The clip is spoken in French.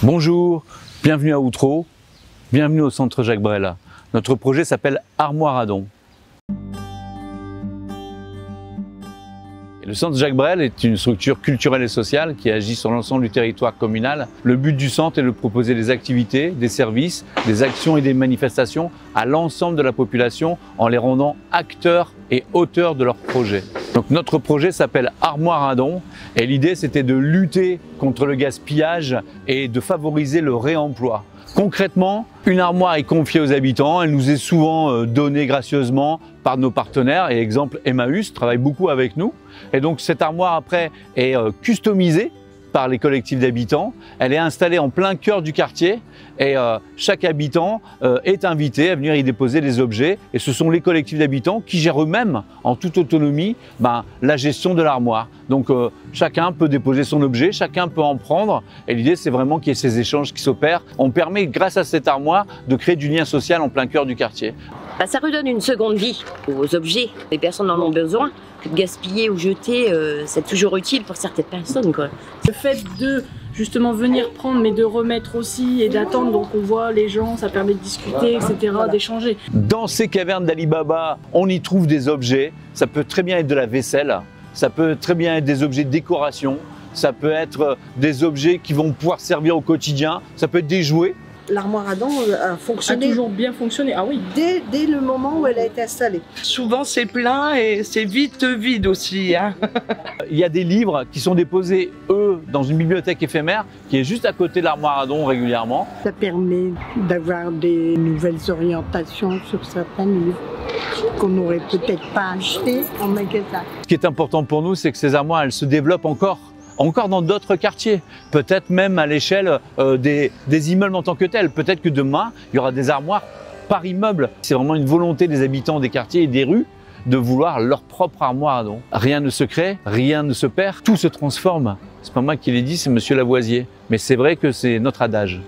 Bonjour, bienvenue à Outreau, bienvenue au centre Jacques Brel. Notre projet s'appelle Armoire à dons. Le centre Jacques Brel est une structure culturelle et sociale qui agit sur l'ensemble du territoire communal. Le but du centre est de proposer des activités, des services, des actions et des manifestations à l'ensemble de la population en les rendant acteurs et auteurs de leurs projets. Donc notre projet s'appelle Armoire à dons et l'idée c'était de lutter contre le gaspillage et de favoriser le réemploi. Concrètement, une armoire est confiée aux habitants, elle nous est souvent donnée gracieusement par nos partenaires et exemple Emmaüs travaille beaucoup avec nous. Et donc cette armoire après est customisée par les collectifs d'habitants, elle est installée en plein cœur du quartier et chaque habitant est invité à venir y déposer des objets et ce sont les collectifs d'habitants qui gèrent eux-mêmes en toute autonomie la gestion de l'armoire. Donc chacun peut déposer son objet, chacun peut en prendre et l'idée c'est vraiment qu'il y ait ces échanges qui s'opèrent. On permet grâce à cette armoire de créer du lien social en plein cœur du quartier. Ça redonne une seconde vie aux objets, les personnes en ont besoin. De gaspiller ou jeter, c'est toujours utile pour certaines personnes, quoi. Le fait de justement venir prendre mais de remettre aussi et d'attendre, donc on voit les gens, ça permet de discuter, etc., d'échanger. Dans ces cavernes d'Ali Baba, on y trouve des objets, ça peut très bien être de la vaisselle, ça peut très bien être des objets de décoration, ça peut être des objets qui vont pouvoir servir au quotidien, ça peut être des jouets. L'armoire à dents a fonctionné. A toujours bien fonctionné, ah oui. Dès le moment où elle a été installée. Souvent c'est plein et c'est vite vide aussi. Hein. Il y a des livres qui sont déposés, dans une bibliothèque éphémère qui est juste à côté de l'armoire à dons régulièrement. Ça permet d'avoir des nouvelles orientations sur certains livres qu'on n'aurait peut-être pas achetés en magasin. Ce qui est important pour nous, c'est que ces armoires, elles se développent encore dans d'autres quartiers, peut-être même à l'échelle des immeubles en tant que tels. Peut-être que demain, il y aura des armoires par immeuble. C'est vraiment une volonté des habitants des quartiers et des rues de vouloir leur propre armoire à dons. Rien ne se crée, rien ne se perd, tout se transforme. C'est pas moi qui l'ai dit, c'est Monsieur Lavoisier. Mais c'est vrai que c'est notre adage.